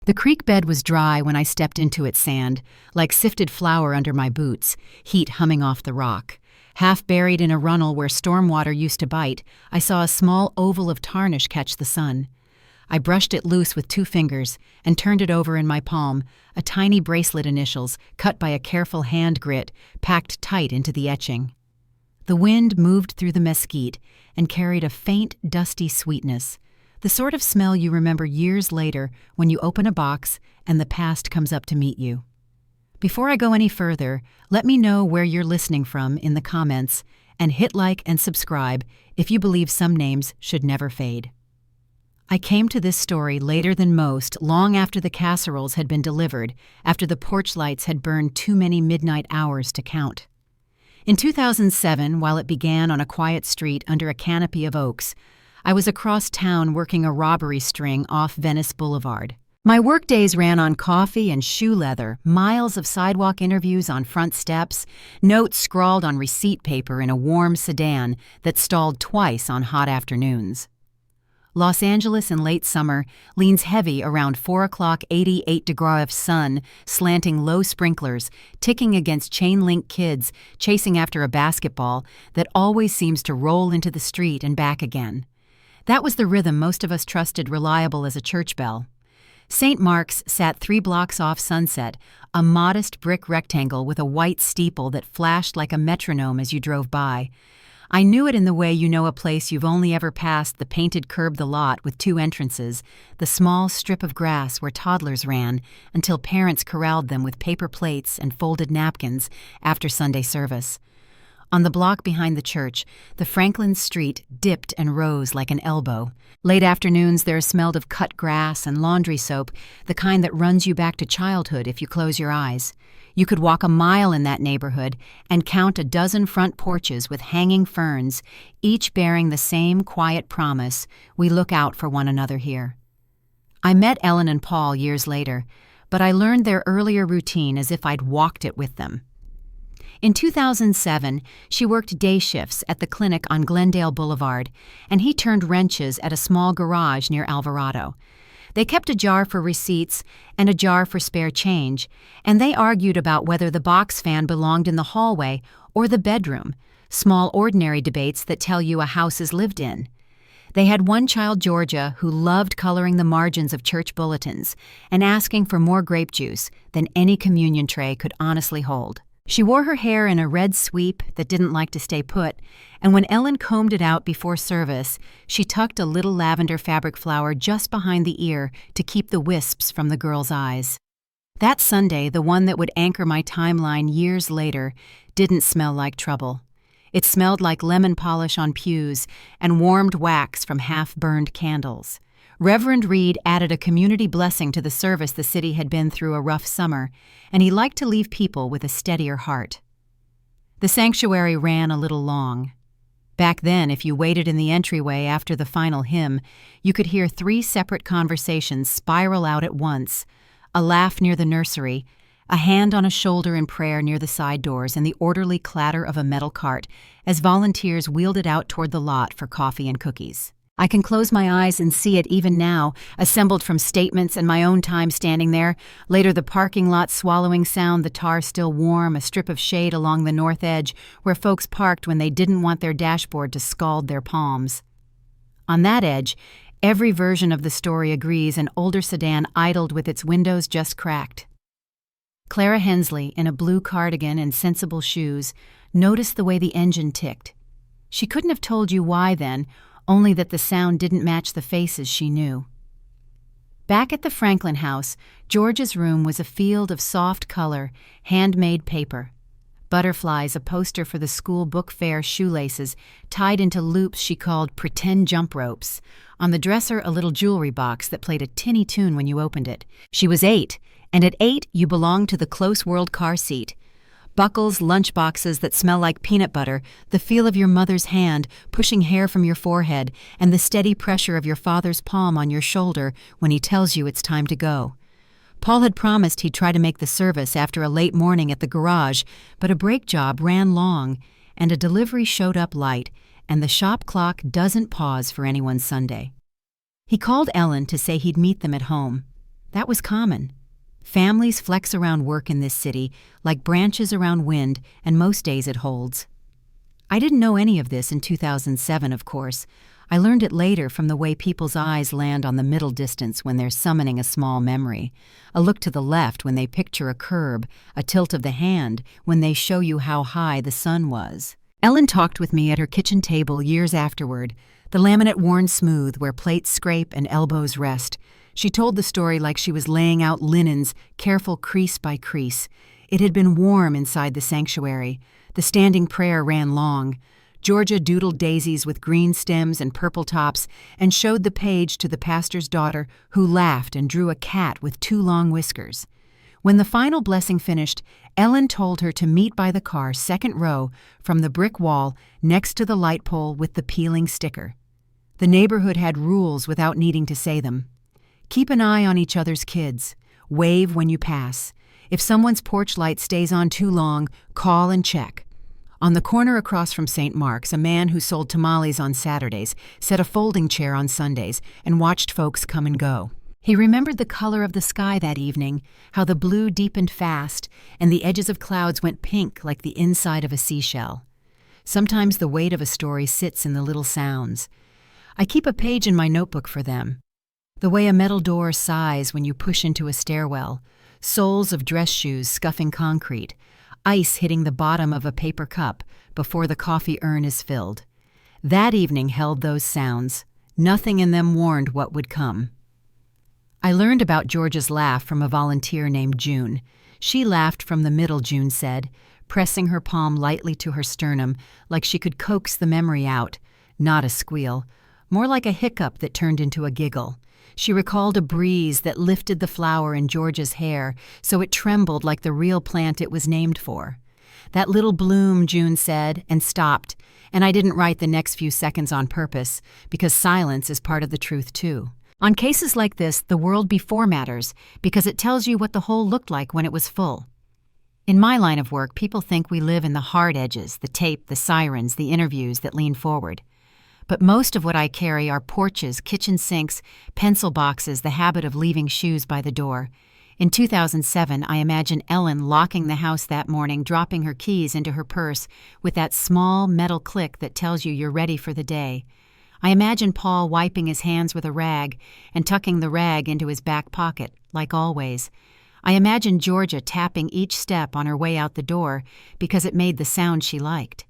The creek bed was dry when I stepped into its sand, like sifted flour under my boots, heat humming off the rock. Half buried in a runnel where storm water used to bite, I saw a small oval of tarnish catch the sun. I brushed it loose with 2 fingers and turned it over in my palm, a tiny bracelet initials, cut by a careful hand grit, packed tight into the etching. The wind moved through the mesquite and carried a faint, dusty sweetness, the sort of smell you remember years later when you open a box and the past comes up to meet you. Before I go any further, let me know where you're listening from in the comments, and hit like and subscribe if you believe some names should never fade. I came to this story later than most, long after the casseroles had been delivered, after the porch lights had burned too many midnight hours to count. In 2007, while it began on a quiet street under a canopy of oaks, I was across town working a robbery string off Venice Boulevard. My workdays ran on coffee and shoe leather, miles of sidewalk interviews on front steps, notes scrawled on receipt paper in a warm sedan that stalled twice on hot afternoons. Los Angeles in late summer leans heavy around 4 o'clock 88-degree sun, slanting low sprinklers, ticking against chain-link kids chasing after a basketball that always seems to roll into the street and back again. That was the rhythm most of us trusted reliable as a church bell. St. Mark's sat 3 blocks off Sunset, a modest brick rectangle with a white steeple that flashed like a metronome as you drove by. I knew it in the way you know a place you've only ever passed the painted curb the lot with 2 entrances, the small strip of grass where toddlers ran until parents corralled them with paper plates and folded napkins after Sunday service. On the block behind the church, the Franklin Street dipped and rose like an elbow. Late afternoons there smelled of cut grass and laundry soap, the kind that runs you back to childhood if you close your eyes. You could walk a mile in that neighborhood and count a dozen front porches with hanging ferns, each bearing the same quiet promise, we look out for one another here. I met Ellen and Paul years later, but I learned their earlier routine as if I'd walked it with them. In 2007, she worked day shifts at the clinic on Glendale Boulevard, and he turned wrenches at a small garage near Alvarado. They kept a jar for receipts and a jar for spare change, and they argued about whether the box fan belonged in the hallway or the bedroom, small ordinary debates that tell you a house is lived in. They had one child, Georgia, who loved coloring the margins of church bulletins and asking for more grape juice than any communion tray could honestly hold. She wore her hair in a red sweep that didn't like to stay put, and when Ellen combed it out before service, she tucked a little lavender fabric flower just behind the ear to keep the wisps from the girl's eyes. That Sunday, the one that would anchor my timeline years later, didn't smell like trouble. It smelled like lemon polish on pews and warmed wax from half-burned candles. Reverend Reed added a community blessing to the service the city had been through a rough summer, and he liked to leave people with a steadier heart. The sanctuary ran a little long. Back then, if you waited in the entryway after the final hymn, you could hear 3 separate conversations spiral out at once, a laugh near the nursery, a hand on a shoulder in prayer near the side doors, and the orderly clatter of a metal cart as volunteers wheeled it out toward the lot for coffee and cookies. I can close my eyes and see it even now, assembled from statements and my own time standing there, later the parking lot swallowing sound, the tar still warm, a strip of shade along the north edge where folks parked when they didn't want their dashboard to scald their palms. On that edge, every version of the story agrees an older sedan idled with its windows just cracked. Clara Hensley, in a blue cardigan and sensible shoes, noticed the way the engine ticked. She couldn't have told you why then, only that the sound didn't match the faces she knew. Back at the Franklin house, George's room was a field of soft color, handmade paper. Butterflies, a poster for the school book fair shoelaces, tied into loops she called pretend jump ropes. On the dresser, a little jewelry box that played a tinny tune when you opened it. She was 8, and at 8 you belonged to the Close World car seat. Buckles, lunch boxes that smell like peanut butter, the feel of your mother's hand pushing hair from your forehead, and the steady pressure of your father's palm on your shoulder when he tells you it's time to go. Paul had promised he'd try to make the service after a late morning at the garage, but a brake job ran long, and a delivery showed up light, and the shop clock doesn't pause for anyone's Sunday. He called Ellen to say he'd meet them at home. That was common. Families flex around work in this city like branches around wind, and most days it holds. I didn't know any of this in 2007, of course. I learned it later from the way people's eyes land on the middle distance when they're summoning a small memory, a look to the left when they picture a curb, a tilt of the hand when they show you how high the sun was. Ellen talked with me at her kitchen table years afterward, the laminate worn smooth where plates scrape and elbows rest. She told the story like she was laying out linens, careful crease by crease. It had been warm inside the sanctuary. The standing prayer ran long. Georgia doodled daisies with green stems and purple tops and showed the page to the pastor's daughter, who laughed and drew a cat with 2 long whiskers. When the final blessing finished, Ellen told her to meet by the car, second row, from the brick wall next to the light pole with the peeling sticker. The neighborhood had rules without needing to say them. Keep an eye on each other's kids. Wave when you pass. If someone's porch light stays on too long, call and check. On the corner across from St. Mark's, a man who sold tamales on Saturdays set a folding chair on Sundays and watched folks come and go. He remembered the color of the sky that evening, how the blue deepened fast and the edges of clouds went pink like the inside of a seashell. Sometimes the weight of a story sits in the little sounds. I keep a page in my notebook for them. The way a metal door sighs when you push into a stairwell, soles of dress shoes scuffing concrete, ice hitting the bottom of a paper cup before the coffee urn is filled. That evening held those sounds. Nothing in them warned what would come. I learned about Georgia's laugh from a volunteer named June. She laughed from the middle, June said, pressing her palm lightly to her sternum like she could coax the memory out. Not a squeal, more like a hiccup that turned into a giggle. She recalled a breeze that lifted the flower in Georgia's hair so it trembled like the real plant it was named for. That little bloom, June said, and stopped, and I didn't write the next few seconds on purpose, because silence is part of the truth too. On cases like this, the world before matters, because it tells you what the hole looked like when it was full. In my line of work, people think we live in the hard edges, the tape, the sirens, the interviews that lean forward. But most of what I carry are porches, kitchen sinks, pencil boxes, the habit of leaving shoes by the door. In 2007, I imagine Ellen locking the house that morning, dropping her keys into her purse with that small metal click that tells you you're ready for the day. I imagine Paul wiping his hands with a rag and tucking the rag into his back pocket, like always. I imagine Georgia tapping each step on her way out the door because it made the sound she liked.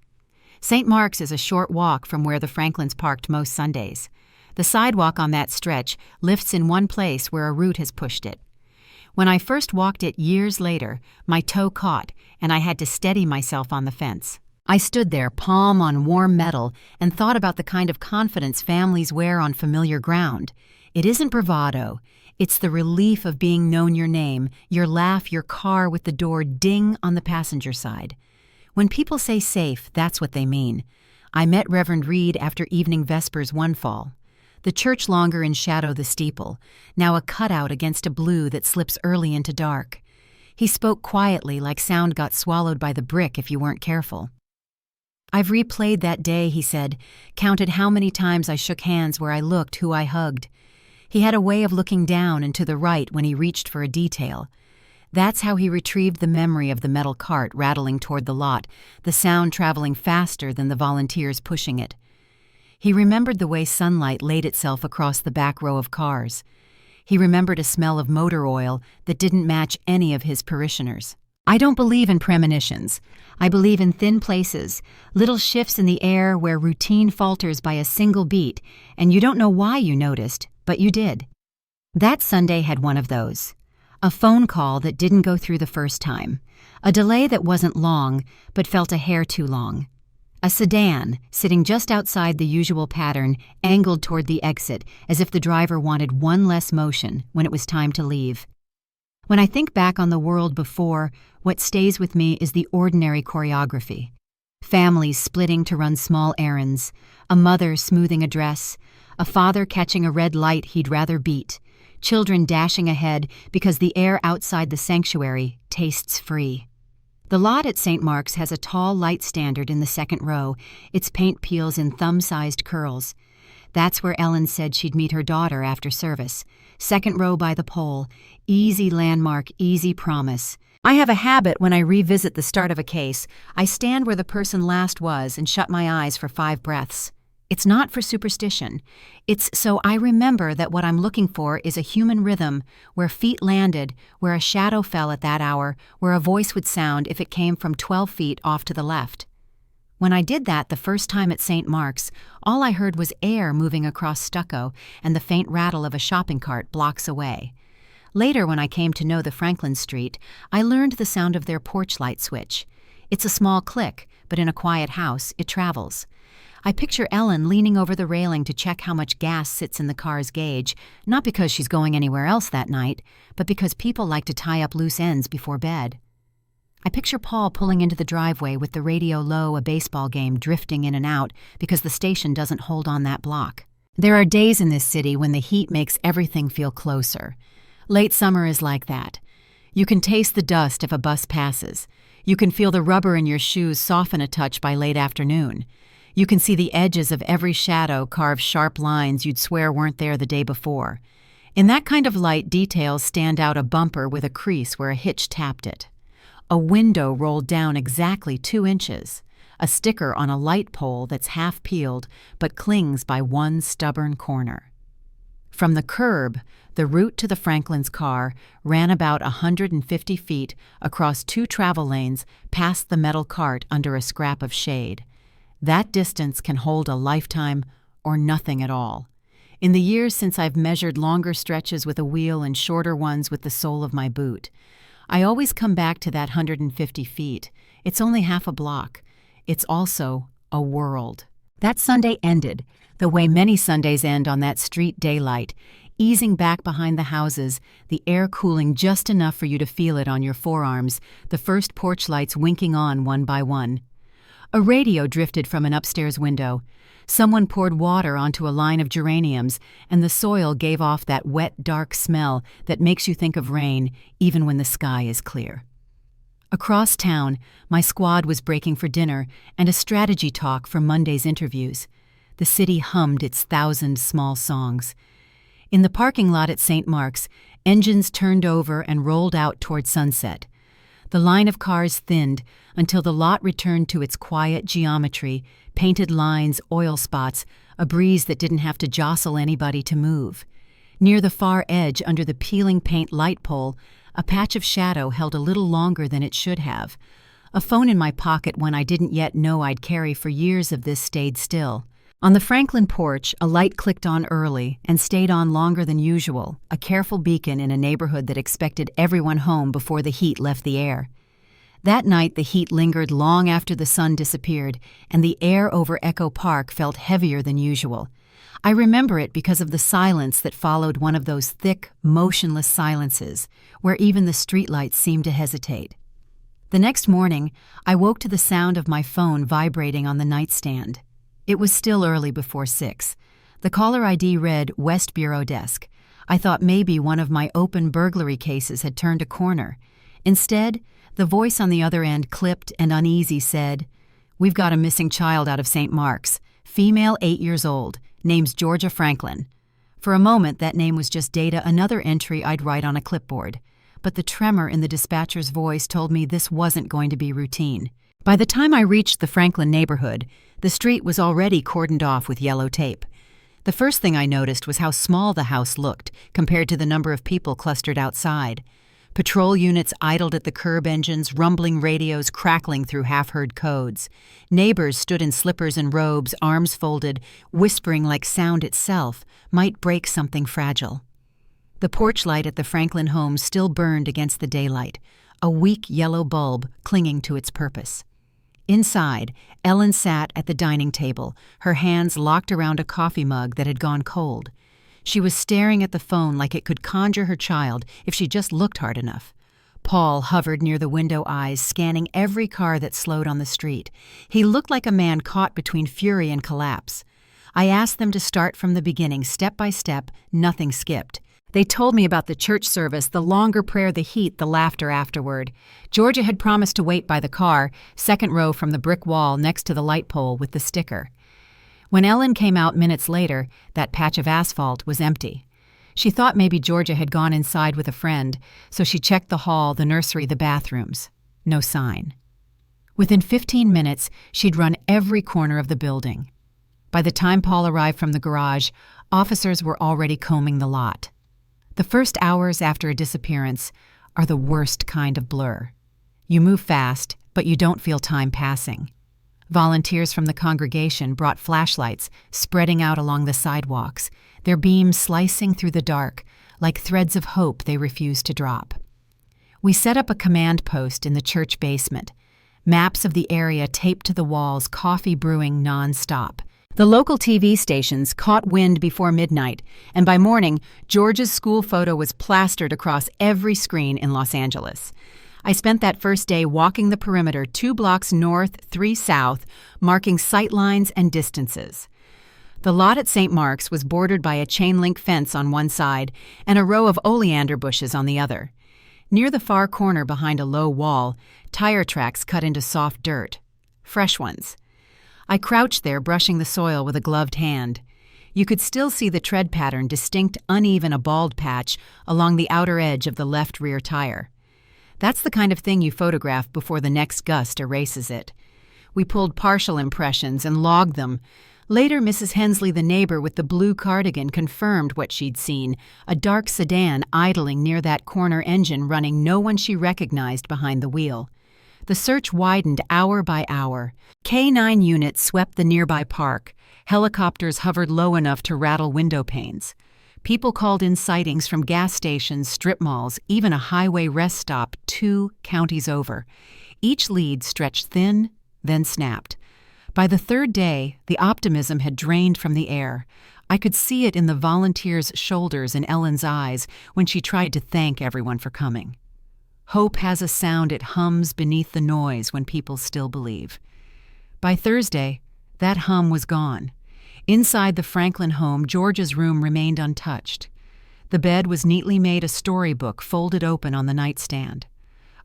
St. Mark's is a short walk from where the Franklins parked most Sundays. The sidewalk on that stretch lifts in one place where a root has pushed it. When I first walked it years later, my toe caught, and I had to steady myself on the fence. I stood there, palm on warm metal, and thought about the kind of confidence families wear on familiar ground. It isn't bravado. It's the relief of being known your name, your laugh, your car with the door ding on the passenger side. When people say safe, that's what they mean. I met Reverend Reed after evening vespers one fall. The church longer in shadow the steeple, now a cutout against a blue that slips early into dark. He spoke quietly like sound got swallowed by the brick if you weren't careful. I've replayed that day, he said, counted how many times I shook hands where I looked, who I hugged. He had a way of looking down and to the right when he reached for a detail. That's how he retrieved the memory of the metal cart rattling toward the lot, the sound traveling faster than the volunteers pushing it. He remembered the way sunlight laid itself across the back row of cars. He remembered a smell of motor oil that didn't match any of his parishioners. I don't believe in premonitions. I believe in thin places, little shifts in the air where routine falters by a single beat, and you don't know why you noticed, but you did. That Sunday had one of those. A phone call that didn't go through the first time. A delay that wasn't long, but felt a hair too long. A sedan, sitting just outside the usual pattern, angled toward the exit, as if the driver wanted one less motion when it was time to leave. When I think back on the world before, what stays with me is the ordinary choreography. Families splitting to run small errands, a mother smoothing a dress, a father catching a red light he'd rather beat, children dashing ahead because the air outside the sanctuary tastes free. The lot at St. Mark's has a tall light standard in the second row, its paint peels in thumb-sized curls. That's where Ellen said she'd meet her daughter after service. Second row by the pole. Easy landmark, easy promise. I have a habit when I revisit the start of a case. I stand where the person last was and shut my eyes for 5 breaths. It's not for superstition. It's so I remember that what I'm looking for is a human rhythm, where feet landed, where a shadow fell at that hour, where a voice would sound if it came from 12 feet off to the left. When I did that the first time at St. Mark's, all I heard was air moving across stucco and the faint rattle of a shopping cart blocks away. Later, when I came to know the Franklin Street, I learned the sound of their porch light switch. It's a small click, but in a quiet house, it travels. I picture Ellen leaning over the railing to check how much gas sits in the car's gauge, not because she's going anywhere else that night, but because people like to tie up loose ends before bed. I picture Paul pulling into the driveway with the radio low, a baseball game drifting in and out because the station doesn't hold on that block. There are days in this city when the heat makes everything feel closer. Late summer is like that. You can taste the dust if a bus passes. You can feel the rubber in your shoes soften a touch by late afternoon. You can see the edges of every shadow carve sharp lines you'd swear weren't there the day before. In that kind of light, details stand out: a bumper with a crease where a hitch tapped it, a window rolled down exactly 2 inches, a sticker on a light pole that's half peeled but clings by one stubborn corner. From the curb, the route to the Franklin's car ran about 150 feet across 2 travel lanes past the metal cart under a scrap of shade. That distance can hold a lifetime or nothing at all. In the years since I've measured longer stretches with a wheel and shorter ones with the sole of my boot, I always come back to that 150 feet. It's only half a block. It's also a world. That Sunday ended, the way many Sundays end on that street: daylight, easing back behind the houses, the air cooling just enough for you to feel it on your forearms, the first porch lights winking on one by one. A radio drifted from an upstairs window. Someone poured water onto a line of geraniums, and the soil gave off that wet, dark smell that makes you think of rain even when the sky is clear. Across town, my squad was breaking for dinner and a strategy talk for Monday's interviews. The city hummed its 1,000 small songs. In the parking lot at St. Mark's, engines turned over and rolled out toward sunset. The line of cars thinned until the lot returned to its quiet geometry: painted lines, oil spots, a breeze that didn't have to jostle anybody to move. Near the far edge, under the peeling paint light pole, a patch of shadow held a little longer than it should have. A phone in my pocket, one I didn't yet know I'd carry for years of this, stayed still. On the Franklin porch, a light clicked on early and stayed on longer than usual, a careful beacon in a neighborhood that expected everyone home before the heat left the air. That night, the heat lingered long after the sun disappeared, and the air over Echo Park felt heavier than usual. I remember it because of the silence that followed, one of those thick, motionless silences, where even the streetlights seemed to hesitate. The next morning, I woke to the sound of my phone vibrating on the nightstand. It was still early before 6. The caller ID read West Bureau Desk. I thought maybe one of my open burglary cases had turned a corner. Instead, the voice on the other end, clipped and uneasy, said, "We've got a missing child out of St. Mark's. Female, 8 years old. Name's Georgia Franklin." For a moment, that name was just data, another entry I'd write on a clipboard. But the tremor in the dispatcher's voice told me this wasn't going to be routine. By the time I reached the Franklin neighborhood, the street was already cordoned off with yellow tape. The first thing I noticed was how small the house looked compared to the number of people clustered outside. Patrol units idled at the curb, engines, rumbling radios crackling through half-heard codes. Neighbors stood in slippers and robes, arms folded, whispering like sound itself might break something fragile. The porch light at the Franklin home still burned against the daylight, a weak yellow bulb clinging to its purpose. Inside, Ellen sat at the dining table, her hands locked around a coffee mug that had gone cold. She was staring at the phone like it could conjure her child if she just looked hard enough. Paul hovered near the window eyes, scanning every car that slowed on the street. He looked like a man caught between fury and collapse. I asked them to start from the beginning, step by step, nothing skipped. They told me about the church service, the longer prayer, the heat, the laughter afterward. Georgia had promised to wait by the car, second row from the brick wall next to the light pole with the sticker. When Ellen came out minutes later, that patch of asphalt was empty. She thought maybe Georgia had gone inside with a friend, so she checked the hall, the nursery, the bathrooms. No sign. Within 15 minutes, she'd run every corner of the building. By the time Paul arrived from the garage, officers were already combing the lot. The first hours after a disappearance are the worst kind of blur. You move fast, but you don't feel time passing. Volunteers from the congregation brought flashlights, spreading out along the sidewalks, their beams slicing through the dark, like threads of hope they refused to drop. We set up a command post in the church basement, maps of the area taped to the walls, coffee brewing non-stop. The local TV stations caught wind before midnight, and by morning, George's school photo was plastered across every screen in Los Angeles. I spent that first day walking the perimeter 2 blocks north, 3 south, marking sight lines and distances. The lot at St. Mark's was bordered by a chain-link fence on one side and a row of oleander bushes on the other. Near the far corner behind a low wall, tire tracks cut into soft dirt. Fresh ones. I crouched there brushing the soil with a gloved hand. You could still see the tread pattern, distinct, uneven, a bald patch along the outer edge of the left rear tire. That's the kind of thing you photograph before the next gust erases it. We pulled partial impressions and logged them. Later, Mrs. Hensley, the neighbor with the blue cardigan, confirmed what she'd seen, a dark sedan idling near that corner engine running no one she recognized behind the wheel. The search widened hour by hour. K-9 units swept the nearby park. Helicopters hovered low enough to rattle window panes. People called in sightings from gas stations, strip malls, even a highway rest stop 2 counties over. Each lead stretched thin, then snapped. By the third day, the optimism had drained from the air. I could see it in the volunteers' shoulders and Ellen's eyes when she tried to thank everyone for coming. Hope has a sound it hums beneath the noise when people still believe. By Thursday, that hum was gone. Inside the Franklin home, George's room remained untouched. The bed was neatly made a storybook folded open on the nightstand.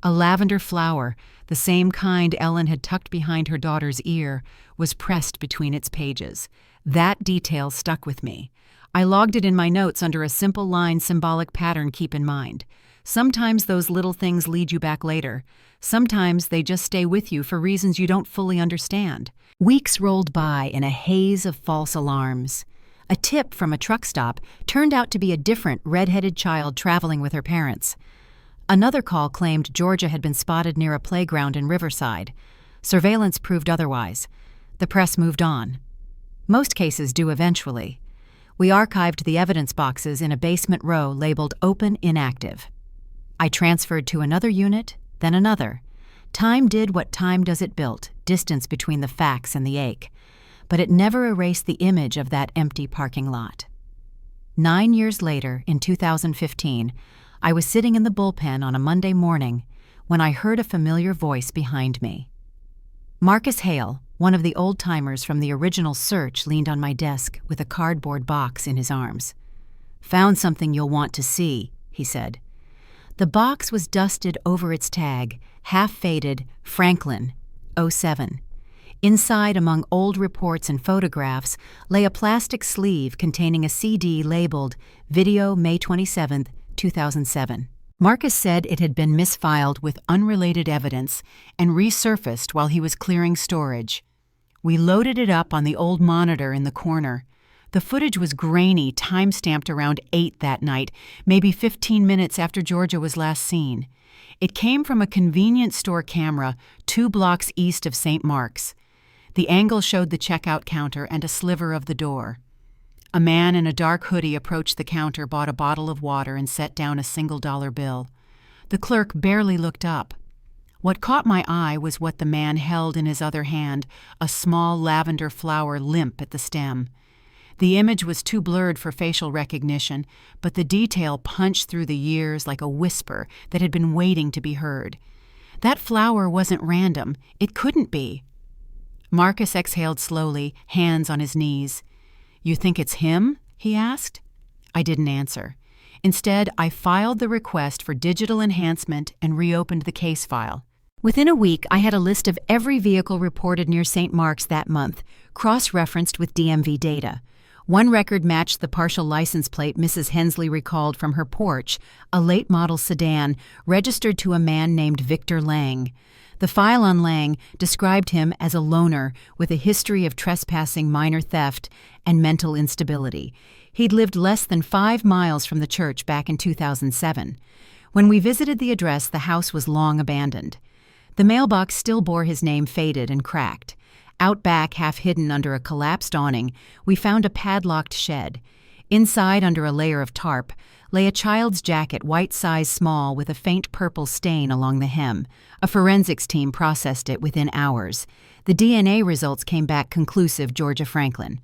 A lavender flower, the same kind Ellen had tucked behind her daughter's ear, was pressed between its pages. That detail stuck with me. I logged it in my notes under a simple line symbolic pattern. Keep in mind. Sometimes those little things lead you back later. Sometimes they just stay with you for reasons you don't fully understand. Weeks rolled by in a haze of false alarms. A tip from a truck stop turned out to be a different red-headed child traveling with her parents. Another call claimed Georgia had been spotted near a playground in Riverside. Surveillance proved otherwise. The press moved on. Most cases do eventually. We archived the evidence boxes in a basement row labeled Open Inactive. I transferred to another unit, then another. Time did what time does it built, distance between the facts and the ache. But it never erased the image of that empty parking lot. 9 years later, in 2015, I was sitting in the bullpen on a Monday morning when I heard a familiar voice behind me. Marcus Hale, one of the old-timers from the original search, leaned on my desk with a cardboard box in his arms. "Found something you'll want to see," he said. The box was dusted over its tag, half-faded, Franklin, 07. Inside, among old reports and photographs, lay a plastic sleeve containing a CD labeled Video May 27, 2007. Marcus said it had been misfiled with unrelated evidence and resurfaced while he was clearing storage. We loaded it up on the old monitor in the corner. The footage was grainy, time-stamped around 8 that night, maybe 15 minutes after Georgia was last seen. It came from a convenience store camera 2 blocks east of St. Mark's. The angle showed the checkout counter and a sliver of the door. A man in a dark hoodie approached the counter, bought a bottle of water, and set down a $1 bill. The clerk barely looked up. What caught my eye was what the man held in his other hand, a small lavender flower limp at the stem. The image was too blurred for facial recognition, but the detail punched through the years like a whisper that had been waiting to be heard. That flower wasn't random. It couldn't be. Marcus exhaled slowly, hands on his knees. "You think it's him?" he asked. I didn't answer. Instead, I filed the request for digital enhancement and reopened the case file. Within a week, I had a list of every vehicle reported near St. Mark's that month, cross-referenced with DMV data. One record matched the partial license plate Mrs. Hensley recalled from her porch, a late-model sedan registered to a man named Victor Lang. The file on Lang described him as a loner with a history of trespassing, minor theft, and mental instability. He'd lived less than 5 miles from the church back in 2007. When we visited the address, the house was long abandoned. The mailbox still bore his name, faded and cracked. Out back, half hidden under a collapsed awning, we found a padlocked shed. Inside, under a layer of tarp, lay a child's jacket, white size small, with a faint purple stain along the hem. A forensics team processed it within hours. The DNA results came back conclusive: Georgia Franklin.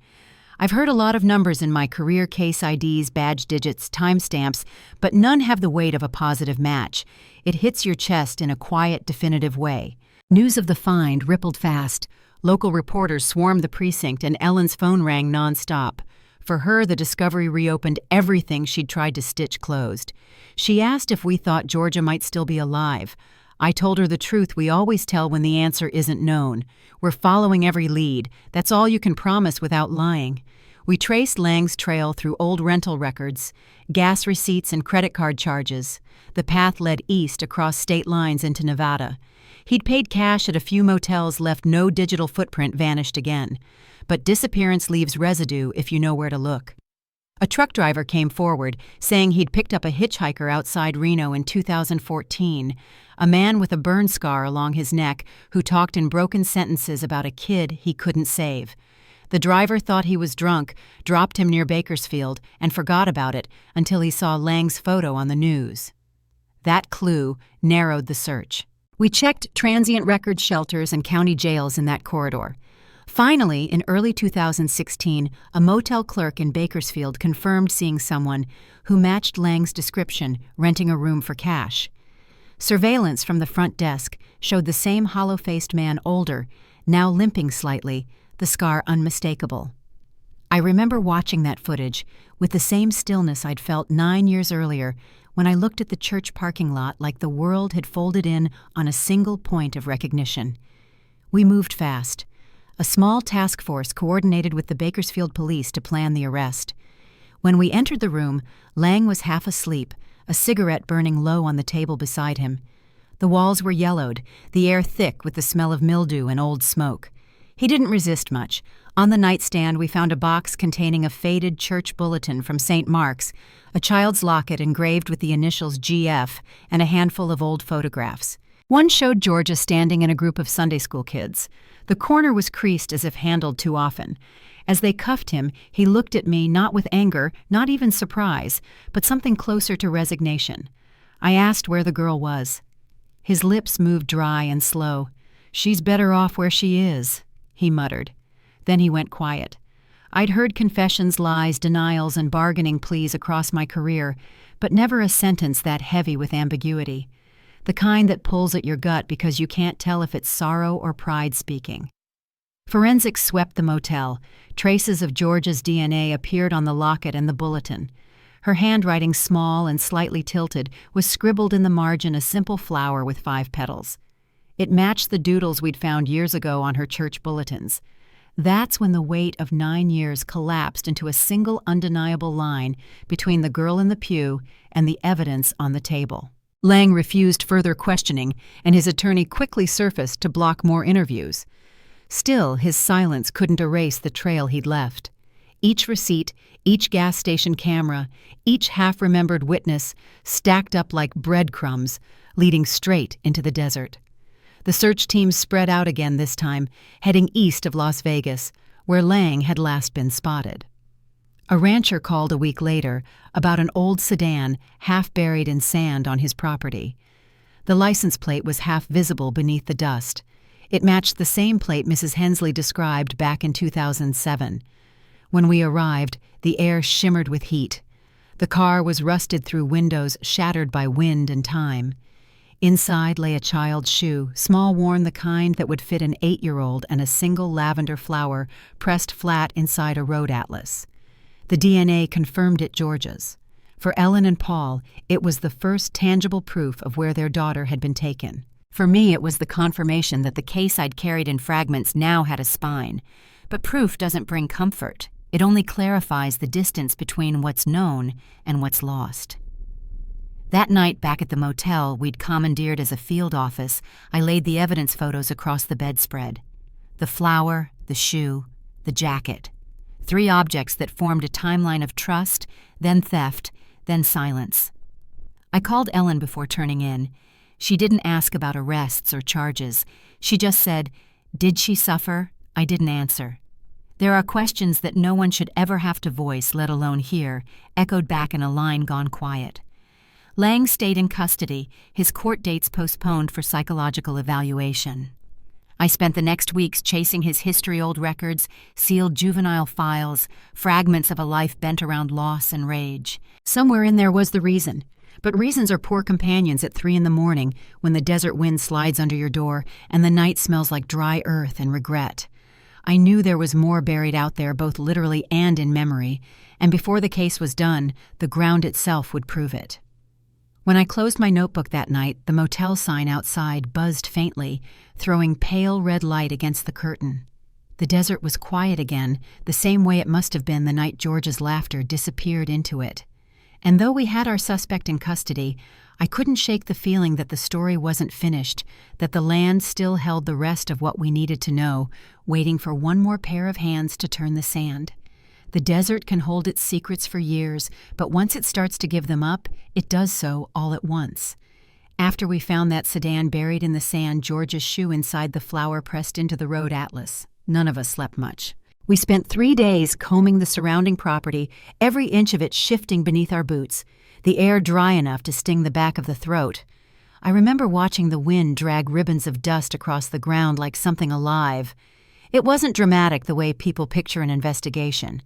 I've heard a lot of numbers in my career: case IDs, badge digits, timestamps, but none have the weight of a positive match. It hits your chest in a quiet, definitive way. News of the find rippled fast. Local reporters swarmed the precinct, and Ellen's phone rang nonstop. For her, the discovery reopened everything she'd tried to stitch closed. She asked if we thought Georgia might still be alive. I told her the truth we always tell when the answer isn't known. We're following every lead. That's all you can promise without lying. We traced Lang's trail through old rental records, gas receipts, and credit card charges. The path led east across state lines into Nevada. He'd paid cash at a few motels, left no digital footprint, vanished again. But disappearance leaves residue if you know where to look. A truck driver came forward, saying he'd picked up a hitchhiker outside Reno in 2014, a man with a burn scar along his neck who talked in broken sentences about a kid he couldn't save. The driver thought he was drunk, dropped him near Bakersfield, and forgot about it until he saw Lang's photo on the news. That clue narrowed the search. We checked transient record shelters and county jails in that corridor. Finally, in early 2016, a motel clerk in Bakersfield confirmed seeing someone who matched Lang's description, renting a room for cash. Surveillance from the front desk showed the same hollow-faced man, older, now limping slightly, the scar unmistakable. I remember watching that footage with the same stillness I'd felt 9 years earlier when I looked at the church parking lot, like the world had folded in on a single point of recognition. We moved fast. A small task force coordinated with the Bakersfield police to plan the arrest. When we entered the room, Lang was half asleep, a cigarette burning low on the table beside him. The walls were yellowed, the air thick with the smell of mildew and old smoke. He didn't resist much. On the nightstand, we found a box containing a faded church bulletin from St. Mark's, a child's locket engraved with the initials GF, and a handful of old photographs. One showed Georgia standing in a group of Sunday school kids. The corner was creased as if handled too often. As they cuffed him, he looked at me, not with anger, not even surprise, but something closer to resignation. I asked where the girl was. His lips moved dry and slow. "She's better off where she is," he muttered. Then he went quiet. I'd heard confessions, lies, denials, and bargaining pleas across my career, but never a sentence that heavy with ambiguity. The kind that pulls at your gut because you can't tell if it's sorrow or pride speaking. Forensics swept the motel. Traces of Georgia's DNA appeared on the locket and the bulletin. Her handwriting, small and slightly tilted, was scribbled in the margin a simple flower with 5 petals. It matched the doodles we'd found years ago on her church bulletins. That's when the weight of 9 years collapsed into a single undeniable line between the girl in the pew and the evidence on the table. Lang refused further questioning, and his attorney quickly surfaced to block more interviews. Still, his silence couldn't erase the trail he'd left. Each receipt, each gas station camera, each half-remembered witness stacked up like breadcrumbs, leading straight into the desert. The search teams spread out again this time, heading east of Las Vegas, where Lang had last been spotted. A rancher called a week later about an old sedan half buried in sand on his property. The license plate was half visible beneath the dust. It matched the same plate Mrs. Hensley described back in 2007. When we arrived, the air shimmered with heat. The car was rusted through windows shattered by wind and time. Inside lay a child's shoe, small, worn, the kind that would fit an 8-year-old, and a single lavender flower pressed flat inside a road atlas. The DNA confirmed it Georgia's. For Ellen and Paul, it was the first tangible proof of where their daughter had been taken. For me, it was the confirmation that the case I'd carried in fragments now had a spine. But proof doesn't bring comfort. It only clarifies the distance between what's known and what's lost. That night back at the motel we'd commandeered as a field office, I laid the evidence photos across the bedspread. The flower, the shoe, the jacket. 3 objects that formed a timeline of trust, then theft, then silence. I called Ellen before turning in. She didn't ask about arrests or charges. She just said, "Did she suffer?" I didn't answer. There are questions that no one should ever have to voice, let alone hear, echoed back in a line gone quiet. Lang stayed in custody, his court dates postponed for psychological evaluation. I spent the next weeks chasing his history-old records, sealed juvenile files, fragments of a life bent around loss and rage. Somewhere in there was the reason. But reasons are poor companions at 3 a.m. when the desert wind slides under your door and the night smells like dry earth and regret. I knew there was more buried out there, both literally and in memory, and before the case was done, the ground itself would prove it. When I closed my notebook that night, the motel sign outside buzzed faintly, throwing pale red light against the curtain. The desert was quiet again, the same way it must have been the night George's laughter disappeared into it. And though we had our suspect in custody, I couldn't shake the feeling that the story wasn't finished, that the land still held the rest of what we needed to know, waiting for one more pair of hands to turn the sand. The desert can hold its secrets for years, but once it starts to give them up, it does so all at once. After we found that sedan buried in the sand, George's shoe inside the flower pressed into the road atlas, none of us slept much. We spent 3 days combing the surrounding property, every inch of it shifting beneath our boots, the air dry enough to sting the back of the throat. I remember watching the wind drag ribbons of dust across the ground like something alive. It wasn't dramatic the way people picture an investigation.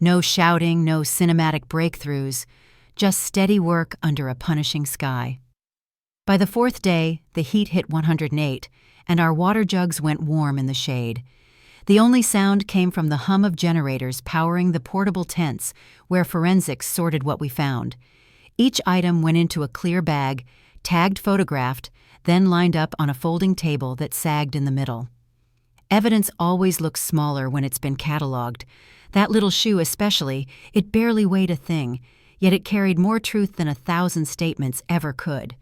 No shouting, no cinematic breakthroughs, just steady work under a punishing sky. By the 4th day, the heat hit 108, and our water jugs went warm in the shade. The only sound came from the hum of generators powering the portable tents where forensics sorted what we found. Each item went into a clear bag, tagged photographed, then lined up on a folding table that sagged in the middle. Evidence always looks smaller when it's been cataloged. That little shoe especially, it barely weighed a thing, yet it carried more truth than 1,000 statements ever could.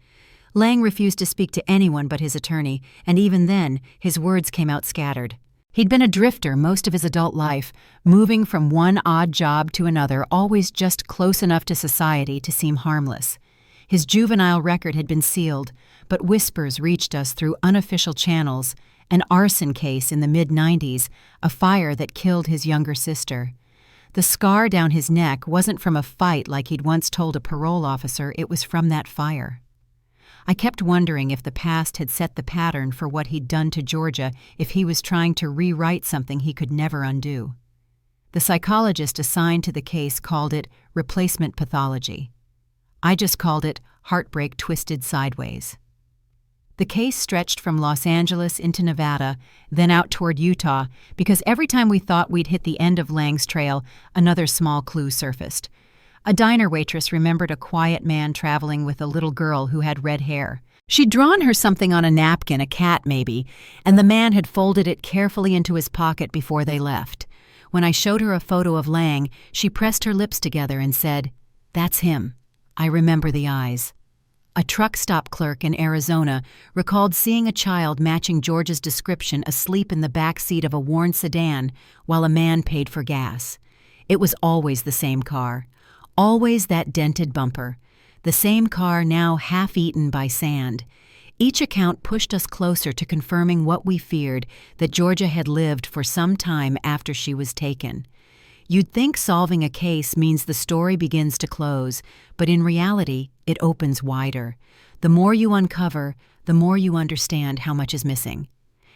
Lang refused to speak to anyone but his attorney, and even then, his words came out scattered. He'd been a drifter most of his adult life, moving from one odd job to another, always just close enough to society to seem harmless. His juvenile record had been sealed, but whispers reached us through unofficial channels, an arson case in the mid-90s, a fire that killed his younger sister. The scar down his neck wasn't from a fight like he'd once told a parole officer, it was from that fire. I kept wondering if the past had set the pattern for what he'd done to Georgia, if he was trying to rewrite something he could never undo. The psychologist assigned to the case called it replacement pathology. I just called it heartbreak twisted sideways. The case stretched from Los Angeles into Nevada, then out toward Utah, because every time we thought we'd hit the end of Lang's trail, another small clue surfaced. A diner waitress remembered a quiet man traveling with a little girl who had red hair. She'd drawn her something on a napkin, a cat maybe, and the man had folded it carefully into his pocket before they left. When I showed her a photo of Lang, she pressed her lips together and said, "That's him. I remember the eyes." A truck stop clerk in Arizona recalled seeing a child matching George's description asleep in the back seat of a worn sedan while a man paid for gas. It was always the same car. Always that dented bumper. The same car now half-eaten by sand. Each account pushed us closer to confirming what we feared, that Georgia had lived for some time after she was taken. You'd think solving a case means the story begins to close, but in reality, it opens wider. The more you uncover, the more you understand how much is missing.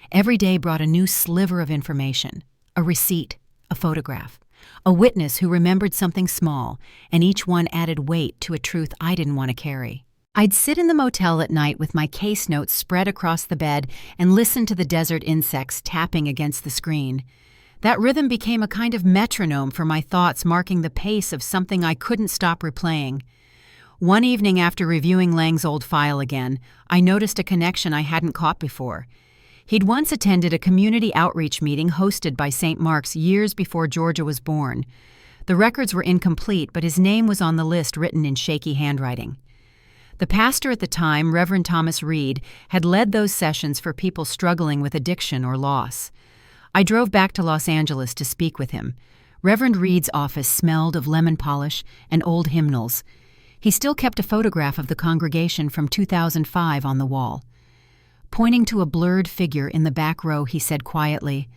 Every day brought a new sliver of information, a receipt, a photograph, a witness who remembered something small, and each one added weight to a truth I didn't want to carry. I'd sit in the motel at night with my case notes spread across the bed and listen to the desert insects tapping against the screen. That rhythm became a kind of metronome for my thoughts, marking the pace of something I couldn't stop replaying. One evening after reviewing Lang's old file again, I noticed a connection I hadn't caught before. He'd once attended a community outreach meeting hosted by St. Mark's years before Georgia was born. The records were incomplete, but his name was on the list written in shaky handwriting. The pastor at the time, Reverend Thomas Reed, had led those sessions for people struggling with addiction or loss. I drove back to Los Angeles to speak with him. Reverend Reed's office smelled of lemon polish and old hymnals. He still kept a photograph of the congregation from 2005 on the wall. Pointing to a blurred figure in the back row, he said quietly,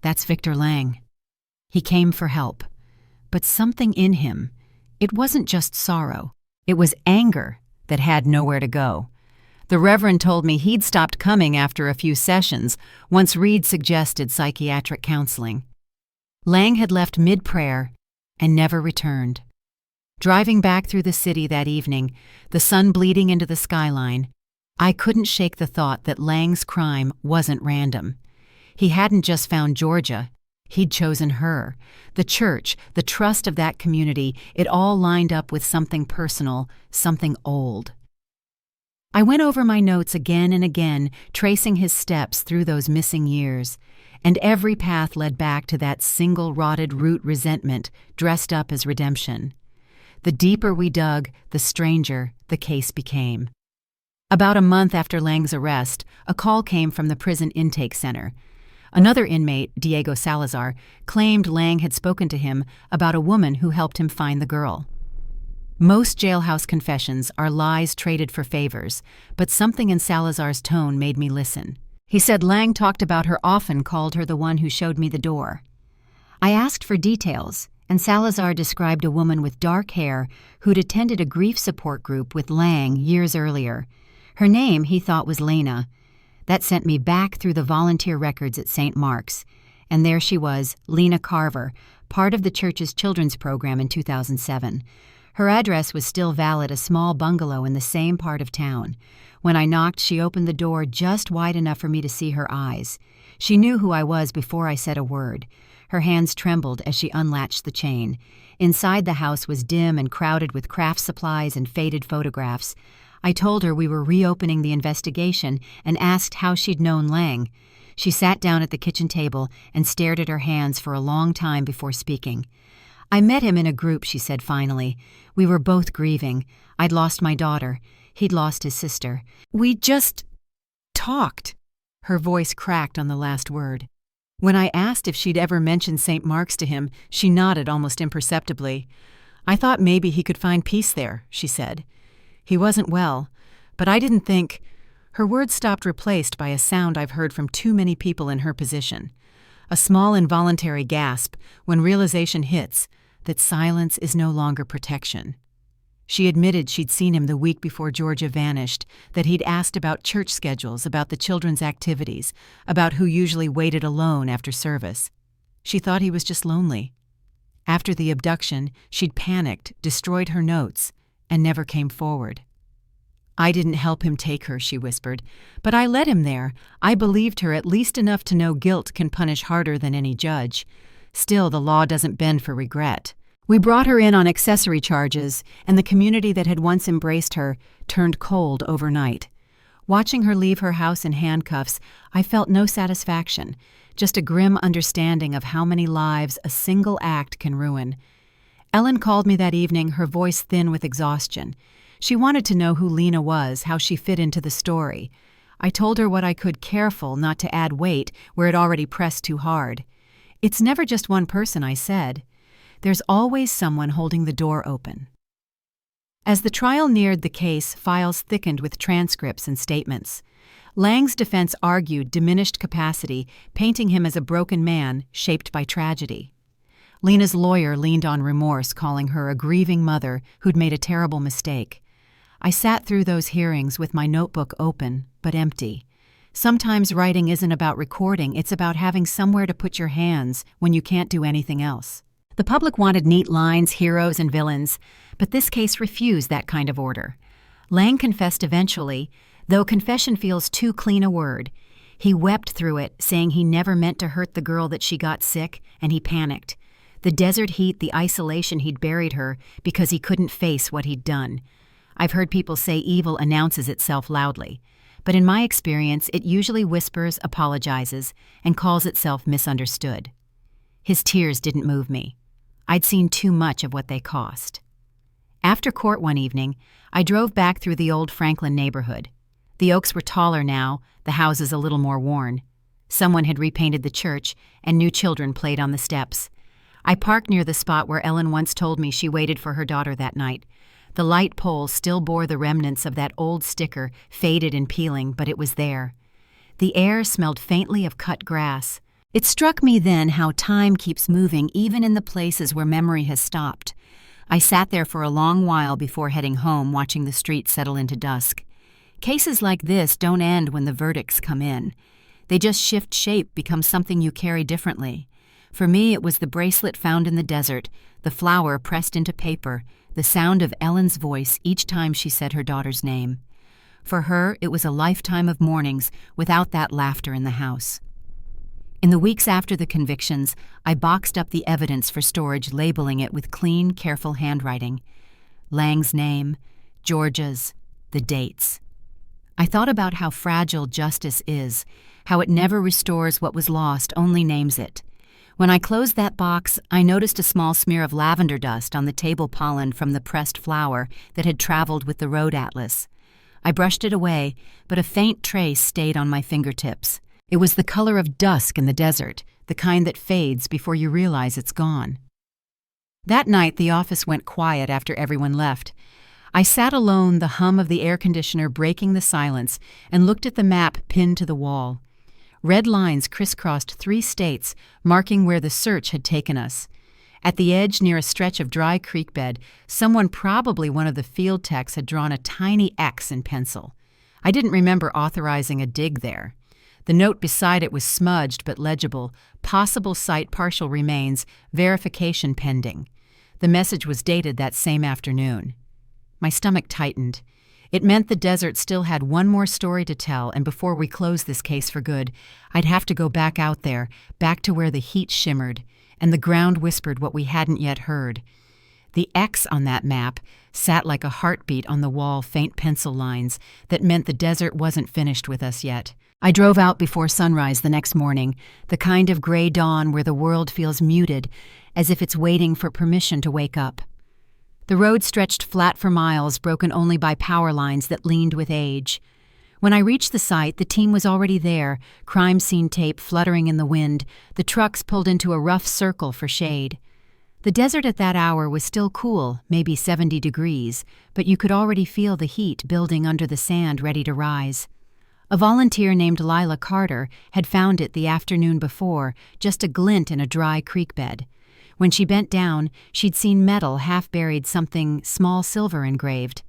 "That's Victor Lang. He came for help." But something in him, it wasn't just sorrow, it was anger that had nowhere to go. The Reverend told me he'd stopped coming after a few sessions, once Reed suggested psychiatric counseling. Lang had left mid-prayer and never returned. Driving back through the city that evening, the sun bleeding into the skyline, I couldn't shake the thought that Lang's crime wasn't random. He hadn't just found Georgia, he'd chosen her. The church, the trust of that community, it all lined up with something personal, something old. I went over my notes again and again, tracing his steps through those missing years, and every path led back to that single rotted root resentment dressed up as redemption. The deeper we dug, the stranger the case became. About a month after Lang's arrest, a call came from the prison intake center. Another inmate, Diego Salazar, claimed Lang had spoken to him about a woman who helped him find the girl. Most jailhouse confessions are lies traded for favors, but something in Salazar's tone made me listen. He said Lang talked about her often, called her the one who showed me the door. I asked for details, and Salazar described a woman with dark hair who'd attended a grief support group with Lang years earlier. Her name, he thought, was Lena. That sent me back through the volunteer records at St. Mark's, and there she was, Lena Carver, part of the church's children's program in 2007. Her address was still valid, a small bungalow in the same part of town. When I knocked, she opened the door just wide enough for me to see her eyes. She knew who I was before I said a word. Her hands trembled as she unlatched the chain. Inside the house was dim and crowded with craft supplies and faded photographs. I told her we were reopening the investigation and asked how she'd known Lang. She sat down at the kitchen table and stared at her hands for a long time before speaking. "I met him in a group," she said finally. "We were both grieving. I'd lost my daughter. He'd lost his sister. We just talked." Her voice cracked on the last word. When I asked if she'd ever mentioned St. Mark's to him, she nodded almost imperceptibly. "I thought maybe he could find peace there," she said. "He wasn't well, but I didn't think—" Her words stopped, replaced by a sound I've heard from too many people in her position. A small involuntary gasp when realization hits that silence is no longer protection. She admitted she'd seen him the week before Georgia vanished, that he'd asked about church schedules, about the children's activities, about who usually waited alone after service. She thought he was just lonely. After the abduction, she'd panicked, destroyed her notes, and never came forward. "I didn't help him take her," she whispered, "but I let him there. I believed her at least enough to know guilt can punish harder than any judge. Still, the law doesn't bend for regret. We brought her in on accessory charges, and the community that had once embraced her turned cold overnight. Watching her leave her house in handcuffs, I felt no satisfaction, just a grim understanding of how many lives a single act can ruin. Ellen called me that evening, her voice thin with exhaustion. She wanted to know who Lena was, how she fit into the story. I told her what I could, careful not to add weight where it already pressed too hard. "It's never just one person," I said. "There's always someone holding the door open." As the trial neared, the case files thickened with transcripts and statements. Lang's defense argued diminished capacity, painting him as a broken man shaped by tragedy. Lena's lawyer leaned on remorse, calling her a grieving mother who'd made a terrible mistake. I sat through those hearings with my notebook open, but empty. Sometimes writing isn't about recording, it's about having somewhere to put your hands when you can't do anything else. The public wanted neat lines, heroes, and villains, but this case refused that kind of order. Lang confessed eventually, though confession feels too clean a word. He wept through it, saying he never meant to hurt the girl, that she got sick, and he panicked. The desert heat, the isolation, he'd buried her because he couldn't face what he'd done. I've heard people say evil announces itself loudly, but in my experience, it usually whispers, apologizes, and calls itself misunderstood. His tears didn't move me. I'd seen too much of what they cost. After court one evening, I drove back through the old Franklin neighborhood. The oaks were taller now, the houses a little more worn. Someone had repainted the church, and new children played on the steps. I parked near the spot where Ellen once told me she waited for her daughter that night. The light pole still bore the remnants of that old sticker, faded and peeling, but it was there. The air smelled faintly of cut grass. It struck me then how time keeps moving even in the places where memory has stopped. I sat there for a long while before heading home, watching the street settle into dusk. Cases like this don't end when the verdicts come in. They just shift shape, become something you carry differently. For me, it was the bracelet found in the desert, the flower pressed into paper, the sound of Ellen's voice each time she said her daughter's name. For her, it was a lifetime of mornings without that laughter in the house. In the weeks after the convictions, I boxed up the evidence for storage, labeling it with clean, careful handwriting. Lang's name, Georgia's, the dates. I thought about how fragile justice is, how it never restores what was lost, only names it. When I closed that box, I noticed a small smear of lavender dust on the table pollen from the pressed flower that had traveled with the road atlas. I brushed it away, but a faint trace stayed on my fingertips. It was the color of dusk in the desert, the kind that fades before you realize it's gone. That night, the office went quiet after everyone left. I sat alone, the hum of the air conditioner breaking the silence, and looked at the map pinned to the wall. Red lines crisscrossed 3 states, marking where the search had taken us. At the edge, near a stretch of dry creek bed, someone, probably one of the field techs, had drawn a tiny X in pencil. I didn't remember authorizing a dig there. The note beside it was smudged but legible. Possible site partial remains, verification pending. The message was dated that same afternoon. My stomach tightened. It meant the desert still had one more story to tell, and before we closed this case for good, I'd have to go back out there, back to where the heat shimmered, and the ground whispered what we hadn't yet heard. The X on that map sat like a heartbeat on the wall, faint pencil lines that meant the desert wasn't finished with us yet. I drove out before sunrise the next morning, the kind of gray dawn where the world feels muted, as if it's waiting for permission to wake up. The road stretched flat for miles, broken only by power lines that leaned with age. When I reached the site, the team was already there, crime scene tape fluttering in the wind, the trucks pulled into a rough circle for shade. The desert at that hour was still cool, maybe 70 degrees, but you could already feel the heat building under the sand ready to rise. A volunteer named Lila Carter had found it the afternoon before, just a glint in a dry creek bed. When she bent down, she'd seen metal half-buried, something small silver engraved.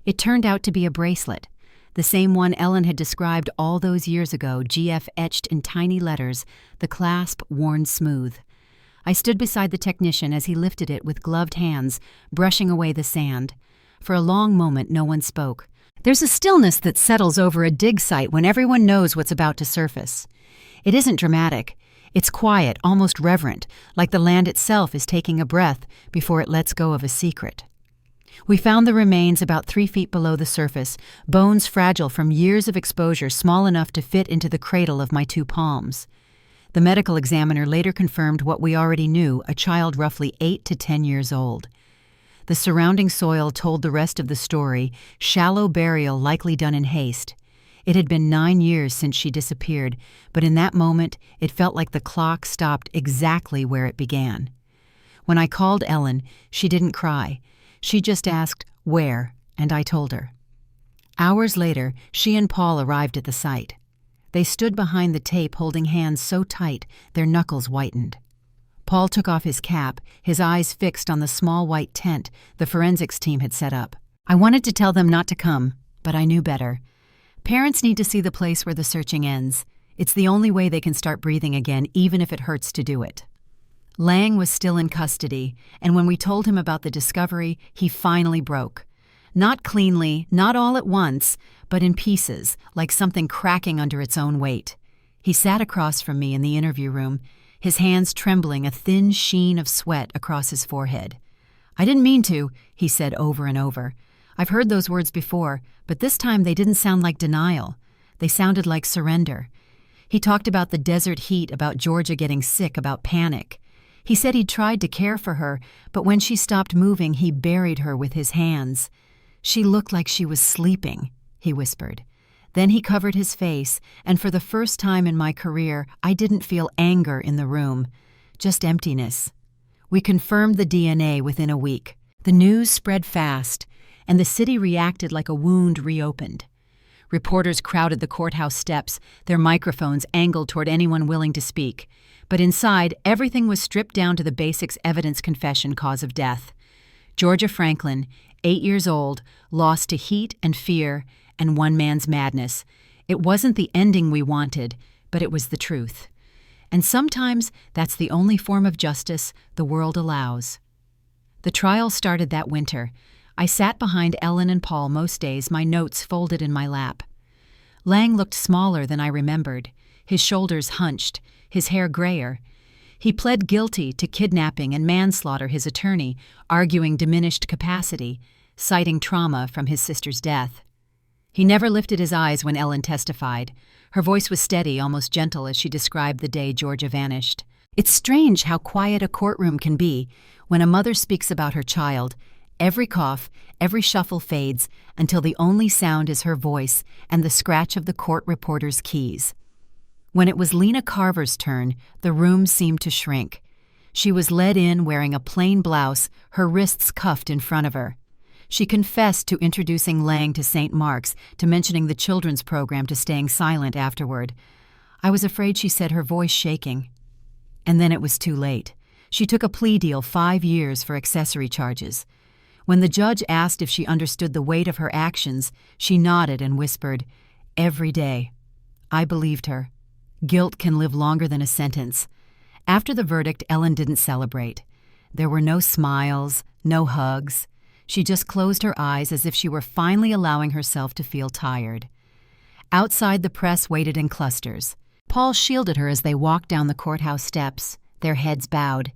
It turned out to be a bracelet, the same one Ellen had described all those years ago, GF etched in tiny letters, the clasp worn smooth. I stood beside the technician as he lifted it with gloved hands, brushing away the sand. For a long moment, no one spoke. There's a stillness that settles over a dig site when everyone knows what's about to surface. It isn't dramatic. It's quiet, almost reverent, like the land itself is taking a breath before it lets go of a secret. We found the remains about 3 feet below the surface, bones fragile from years of exposure, small enough to fit into the cradle of my 2 palms. The medical examiner later confirmed what we already knew, a child roughly 8 to 10 years old. The surrounding soil told the rest of the story, shallow burial likely done in haste. It had been 9 years since she disappeared, but in that moment, it felt like the clock stopped exactly where it began. When I called Ellen, she didn't cry. She just asked, "Where?" and I told her. Hours later, she and Paul arrived at the site. They stood behind the tape holding hands so tight, their knuckles whitened. Paul took off his cap, his eyes fixed on the small white tent the forensics team had set up. I wanted to tell them not to come, but I knew better. Parents need to see the place where the searching ends. It's the only way they can start breathing again, even if it hurts to do it. Lang was still in custody, and when we told him about the discovery, he finally broke. Not cleanly, not all at once, but in pieces, like something cracking under its own weight. He sat across from me in the interview room, his hands trembling, a thin sheen of sweat across his forehead. "I didn't mean to," he said over and over. I've heard those words before, but this time they didn't sound like denial. They sounded like surrender. He talked about the desert heat, about Georgia getting sick, about panic. He said he'd tried to care for her, but when she stopped moving, he buried her with his hands. She looked like she was sleeping, he whispered. Then he covered his face, and for the first time in my career, I didn't feel anger in the room, just emptiness. We confirmed the DNA within a week. The news spread fast, and the city reacted like a wound reopened. Reporters crowded the courthouse steps, their microphones angled toward anyone willing to speak. But inside, everything was stripped down to the basics: evidence, confession, cause of death. Georgia Franklin, 8 years old, lost to heat and fear and one man's madness. It wasn't the ending we wanted, but it was the truth. And sometimes that's the only form of justice the world allows. The trial started that winter. I sat behind Ellen and Paul most days, my notes folded in my lap. Lang looked smaller than I remembered, his shoulders hunched, his hair grayer. He pled guilty to kidnapping and manslaughter, his attorney, arguing diminished capacity, citing trauma from his sister's death. He never lifted his eyes when Ellen testified. Her voice was steady, almost gentle, as she described the day Georgia vanished. It's strange how quiet a courtroom can be when a mother speaks about her child. Every cough, every shuffle fades until the only sound is her voice and the scratch of the court reporter's keys. When it was Lena Carver's turn, the room seemed to shrink. She was led in wearing a plain blouse, her wrists cuffed in front of her. She confessed to introducing Lang to St. Mark's, to mentioning the children's program, to staying silent afterward. I was afraid she said, her voice shaking. And then it was too late. She took a plea deal, 5 years for accessory charges. When the judge asked if she understood the weight of her actions, she nodded and whispered, "Every day." I believed her. Guilt can live longer than a sentence. After the verdict, Ellen didn't celebrate. There were no smiles, no hugs. She just closed her eyes as if she were finally allowing herself to feel tired. Outside, the press waited in clusters. Paul shielded her as they walked down the courthouse steps, their heads bowed.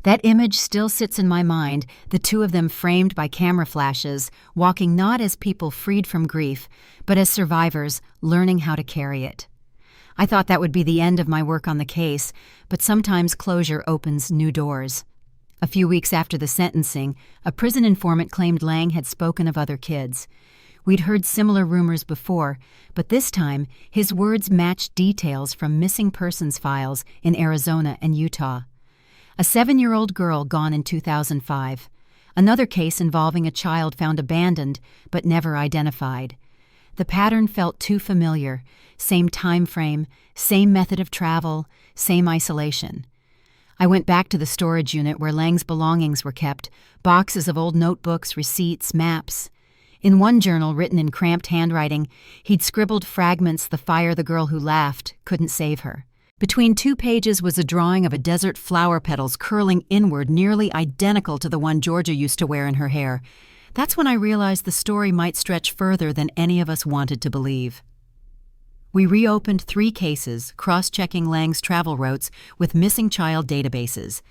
That image still sits in my mind, the two of them framed by camera flashes, walking not as people freed from grief, but as survivors learning how to carry it. I thought that would be the end of my work on the case, but sometimes closure opens new doors. A few weeks after the sentencing, a prison informant claimed Lang had spoken of other kids. We'd heard similar rumors before, but this time his words matched details from missing persons files in Arizona and Utah. A 7-year-old girl gone in 2005. Another case involving a child found abandoned but never identified. The pattern felt too familiar. Same time frame, same method of travel, same isolation. I went back to the storage unit where Lang's belongings were kept, boxes of old notebooks, receipts, maps. In one journal, written in cramped handwriting, he'd scribbled fragments: the fire, the girl who laughed, couldn't save her. Between 2 pages was a drawing of a desert flower petals curling inward, nearly identical to the one Georgia used to wear in her hair. That's when I realized the story might stretch further than any of us wanted to believe. We reopened 3 cases, cross-checking Lang's travel routes with missing child databases.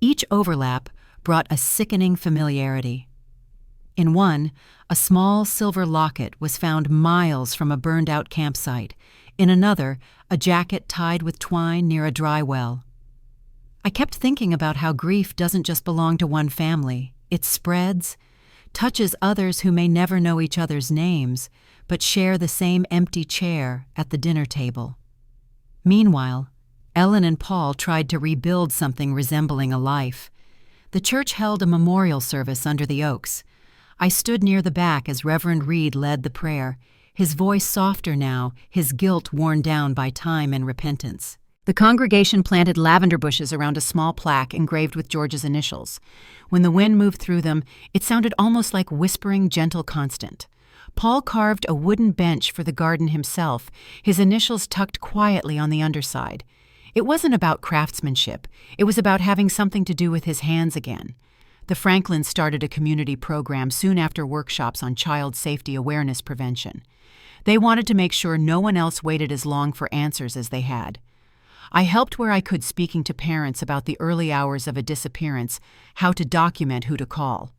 Each overlap brought a sickening familiarity. In one, a small silver locket was found miles from a burned-out campsite. In another, a jacket tied with twine near a dry well. I kept thinking about how grief doesn't just belong to one family. It spreads, touches others who may never know each other's names, but share the same empty chair at the dinner table. Meanwhile, Ellen and Paul tried to rebuild something resembling a life. The church held a memorial service under the oaks. I stood near the back as Reverend Reed led the prayer, his voice softer now, his guilt worn down by time and repentance. The congregation planted lavender bushes around a small plaque engraved with George's initials. When the wind moved through them, it sounded almost like whispering gentle constant. Paul carved a wooden bench for the garden himself, his initials tucked quietly on the underside. It wasn't about craftsmanship. It was about having something to do with his hands again. The Franklins started a community program soon after workshops on child safety awareness prevention. They wanted to make sure no one else waited as long for answers as they had. I helped where I could, speaking to parents about the early hours of a disappearance, how to document who to call.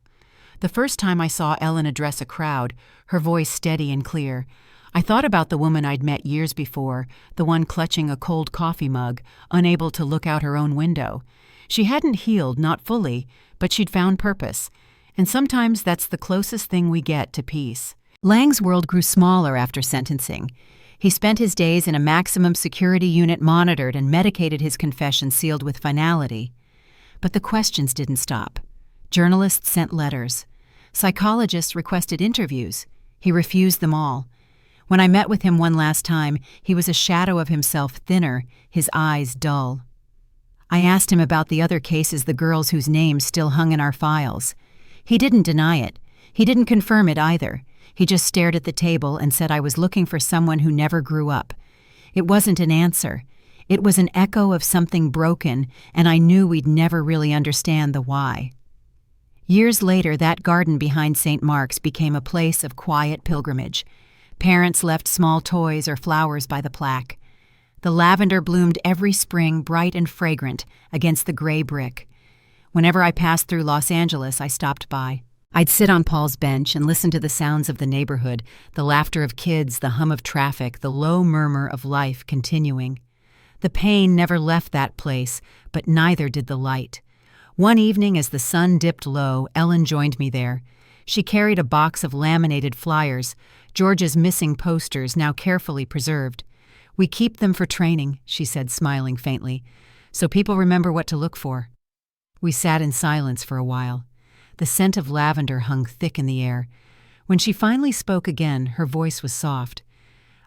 The first time I saw Ellen address a crowd, her voice steady and clear, I thought about the woman I'd met years before, the one clutching a cold coffee mug, unable to look out her own window. She hadn't healed, not fully, but she'd found purpose. And sometimes that's the closest thing we get to peace. Lang's world grew smaller after sentencing. He spent his days in a maximum security unit monitored and medicated, his confession sealed with finality. But the questions didn't stop. Journalists sent letters. Psychologists requested interviews. He refused them all. When I met with him one last time, he was a shadow of himself, thinner, his eyes dull. I asked him about the other cases, the girls whose names still hung in our files. He didn't deny it. He didn't confirm it either. He just stared at the table and said I was looking for someone who never grew up. It wasn't an answer. It was an echo of something broken, and I knew we'd never really understand the why. Years later, that garden behind St. Mark's became a place of quiet pilgrimage. Parents left small toys or flowers by the plaque. The lavender bloomed every spring, bright and fragrant, against the gray brick. Whenever I passed through Los Angeles, I stopped by. I'd sit on Paul's bench and listen to the sounds of the neighborhood, the laughter of kids, the hum of traffic, the low murmur of life continuing. The pain never left that place, but neither did the light. One evening, as the sun dipped low, Ellen joined me there. She carried a box of laminated flyers, George's missing posters, now carefully preserved. "We keep them for training," she said, smiling faintly, "so people remember what to look for." We sat in silence for a while. The scent of lavender hung thick in the air. When she finally spoke again, her voice was soft.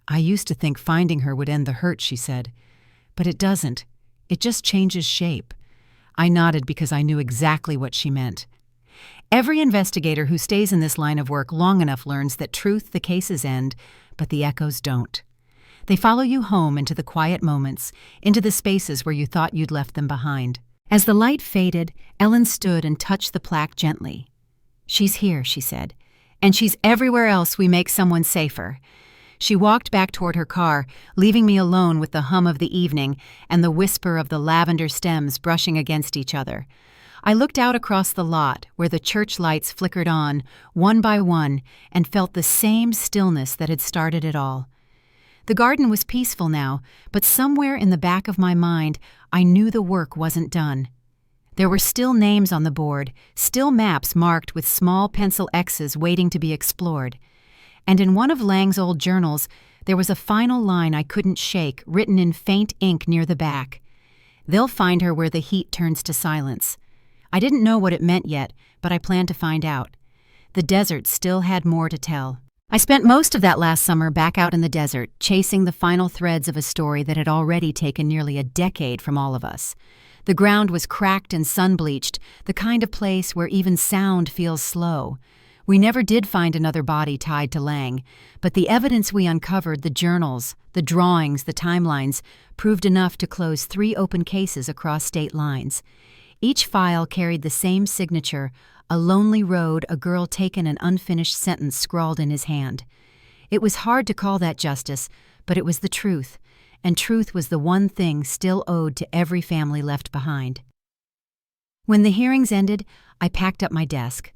"I used to think finding her would end the hurt," she said. "But it doesn't. It just changes shape." I nodded because I knew exactly what she meant. Every investigator who stays in this line of work long enough learns that truth, the cases end, but the echoes don't. They follow you home into the quiet moments, into the spaces where you thought you'd left them behind. As the light faded, Ellen stood and touched the plaque gently. "She's here," she said, "and she's everywhere else we make someone safer." She walked back toward her car, leaving me alone with the hum of the evening and the whisper of the lavender stems brushing against each other. I looked out across the lot, where the church lights flickered on, one by one, and felt the same stillness that had started it all. The garden was peaceful now, but somewhere in the back of my mind, I knew the work wasn't done. There were still names on the board, still maps marked with small pencil X's waiting to be explored. And in one of Lang's old journals, there was a final line I couldn't shake, written in faint ink near the back. "They'll find her where the heat turns to silence." I didn't know what it meant yet, but I planned to find out. The desert still had more to tell. I spent most of that last summer back out in the desert, chasing the final threads of a story that had already taken nearly a decade from all of us. The ground was cracked and sun-bleached, the kind of place where even sound feels slow. We never did find another body tied to Lang, but the evidence we uncovered, the journals, the drawings, the timelines, proved enough to close 3 open cases across state lines. Each file carried the same signature, a lonely road, a girl taken, an unfinished sentence scrawled in his hand. It was hard to call that justice, but it was the truth, and truth was the one thing still owed to every family left behind. When the hearings ended, I packed up my desk.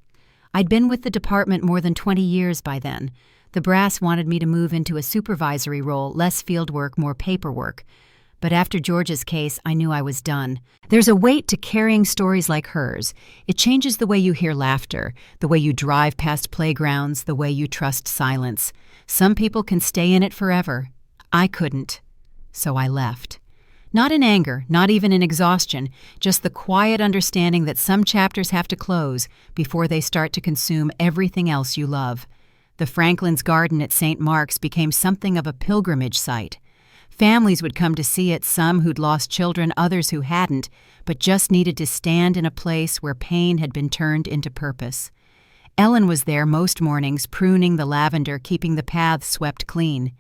I'd been with the department more than 20 years by then. The brass wanted me to move into a supervisory role, less field work, more paperwork. But after George's case, I knew I was done. There's a weight to carrying stories like hers. It changes the way you hear laughter, the way you drive past playgrounds, the way you trust silence. Some people can stay in it forever. I couldn't. So I left. Not in anger, not even in exhaustion, just the quiet understanding that some chapters have to close before they start to consume everything else you love. The Franklin's garden at St. Mark's became something of a pilgrimage site. Families would come to see it, some who'd lost children, others who hadn't, but just needed to stand in a place where pain had been turned into purpose. Ellen was there most mornings, pruning the lavender, keeping the paths swept clean.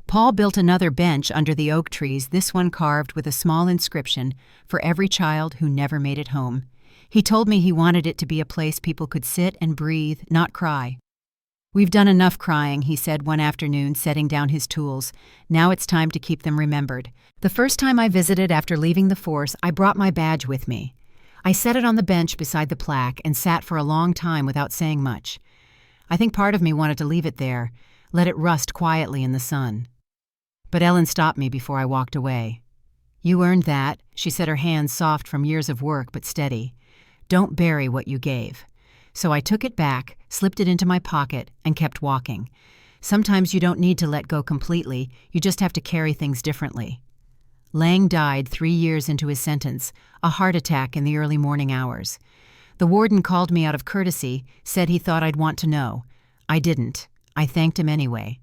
Paul built another bench under the oak trees, this one carved with a small inscription, "For every child who never made it home." He told me he wanted it to be a place people could sit and breathe, not cry. "We've done enough crying," he said one afternoon, setting down his tools. "Now it's time to keep them remembered." The first time I visited after leaving the force, I brought my badge with me. I set it on the bench beside the plaque and sat for a long time without saying much. I think part of me wanted to leave it there, let it rust quietly in the sun. But Ellen stopped me before I walked away. "You earned that," she said, her hands soft from years of work but steady. "Don't bury what you gave." So I took it back, slipped it into my pocket, and kept walking. Sometimes you don't need to let go completely, you just have to carry things differently. Lang died 3 years into his sentence, a heart attack in the early morning hours. The warden called me out of courtesy, said he thought I'd want to know. I didn't. I thanked him anyway.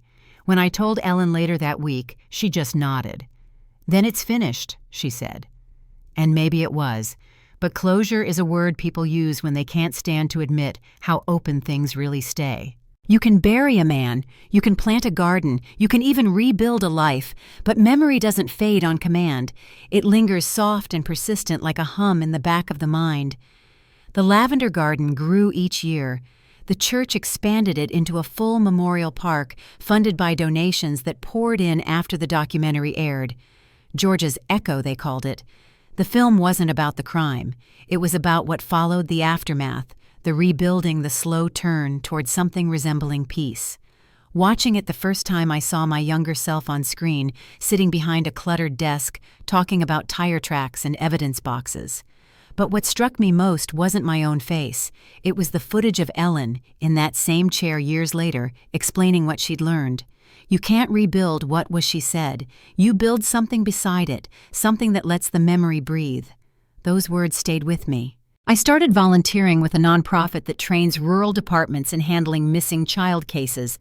When I told Ellen later that week, she just nodded. "Then it's finished," she said. And maybe it was, but closure is a word people use when they can't stand to admit how open things really stay. You can bury a man, you can plant a garden, you can even rebuild a life, but memory doesn't fade on command. It lingers soft and persistent like a hum in the back of the mind. The lavender garden grew each year. The church expanded it into a full memorial park funded by donations that poured in after the documentary aired. Georgia's Echo, they called it. The film wasn't about the crime. It was about what followed the aftermath, the rebuilding, the slow turn toward something resembling peace. Watching it the first time I saw my younger self on screen, sitting behind a cluttered desk, talking about tire tracks and evidence boxes. But what struck me most wasn't my own face. It was the footage of Ellen, in that same chair years later, explaining what she'd learned. You can't rebuild what was she said. You build something beside it, something that lets the memory breathe. Those words stayed with me. I started volunteering with a nonprofit that trains rural departments in handling missing child cases,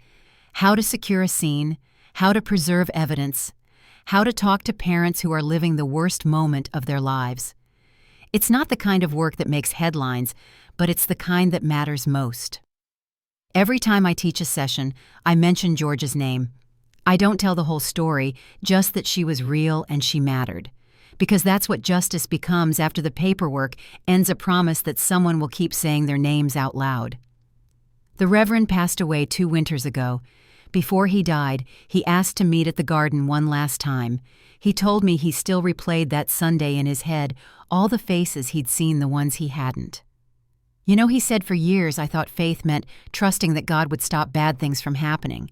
how to secure a scene, how to preserve evidence, how to talk to parents who are living the worst moment of their lives. It's not the kind of work that makes headlines, but it's the kind that matters most. Every time I teach a session, I mention Georgia's name. I don't tell the whole story, just that she was real and she mattered. Because that's what justice becomes after the paperwork ends a promise that someone will keep saying their names out loud. The Reverend passed away 2 winters ago. Before he died, he asked to meet at the garden one last time. He told me he still replayed that Sunday in his head, all the faces he'd seen, the ones he hadn't. You know, he said for years I thought faith meant trusting that God would stop bad things from happening.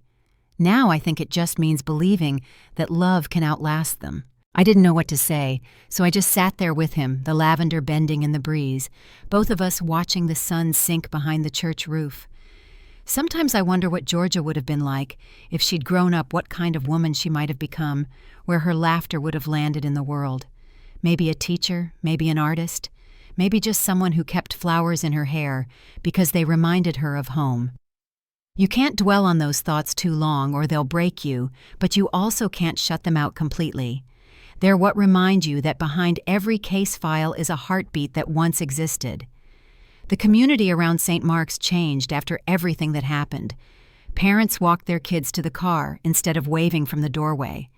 Now I think it just means believing that love can outlast them. I didn't know what to say, so I just sat there with him, the lavender bending in the breeze, both of us watching the sun sink behind the church roof. Sometimes I wonder what Georgia would have been like if she'd grown up, what kind of woman she might have become, where her laughter would have landed in the world. Maybe a teacher, maybe an artist, maybe just someone who kept flowers in her hair because they reminded her of home. You can't dwell on those thoughts too long or they'll break you, but you also can't shut them out completely. They're what remind you that behind every case file is a heartbeat that once existed. The community around St. Mark's changed after everything that happened. Parents walked their kids to the car instead of waving from the doorway.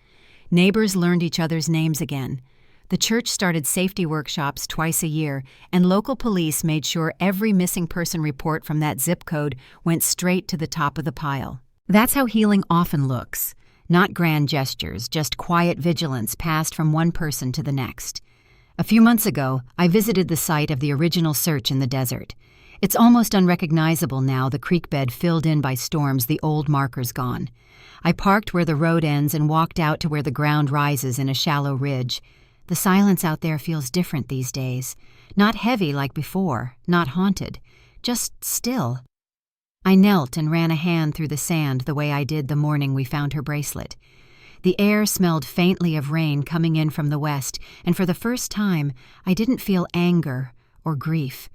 Neighbors learned each other's names again. The church started safety workshops twice a year, and local police made sure every missing person report from that zip code went straight to the top of the pile. That's how healing often looks. Not grand gestures, just quiet vigilance passed from one person to the next. A few months ago, I visited the site of the original search in the desert. It's almost unrecognizable now, the creek bed filled in by storms, the old markers gone. I parked where the road ends and walked out to where the ground rises in a shallow ridge. The silence out there feels different these days. Not heavy like before, not haunted, just still. I knelt and ran a hand through the sand the way I did the morning we found her bracelet. The air smelled faintly of rain coming in from the west, and for the first time, I didn't feel anger or grief.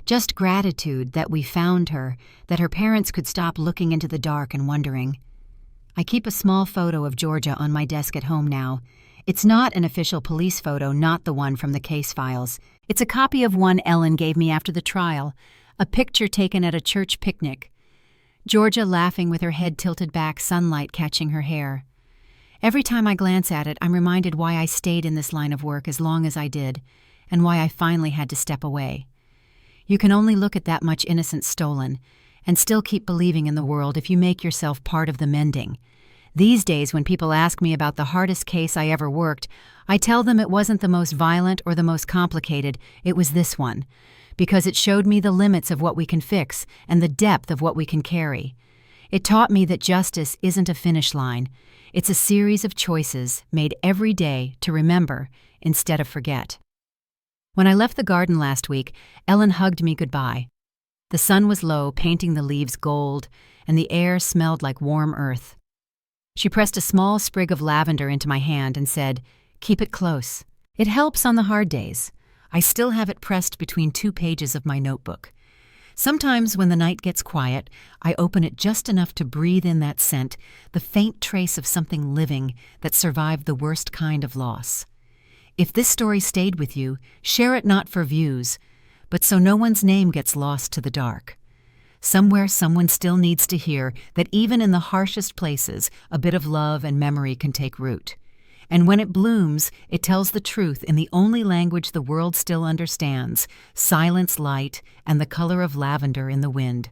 Just gratitude that we found her, that her parents could stop looking into the dark and wondering. I keep a small photo of Georgia on my desk at home now. It's not an official police photo, not the one from the case files. It's a copy of one Ellen gave me after the trial, a picture taken at a church picnic. Georgia laughing with her head tilted back, sunlight catching her hair. Every time I glance at it, I'm reminded why I stayed in this line of work as long as I did, and why I finally had to step away. You can only look at that much innocence stolen, and still keep believing in the world if you make yourself part of the mending. These days, when people ask me about the hardest case I ever worked, I tell them it wasn't the most violent or the most complicated, it was this one, because it showed me the limits of what we can fix and the depth of what we can carry. It taught me that justice isn't a finish line. It's a series of choices made every day to remember instead of forget. When I left the garden last week, Ellen hugged me goodbye. The sun was low, painting the leaves gold, and the air smelled like warm earth. She pressed a small sprig of lavender into my hand and said, "Keep it close. It helps on the hard days." I still have it pressed between 2 pages of my notebook. Sometimes when the night gets quiet, I open it just enough to breathe in that scent, the faint trace of something living that survived the worst kind of loss. If this story stayed with you, share it not for views, but so no one's name gets lost to the dark. Somewhere someone still needs to hear that even in the harshest places, a bit of love and memory can take root. And when it blooms, it tells the truth in the only language the world still understands, silence, light, and the color of lavender in the wind.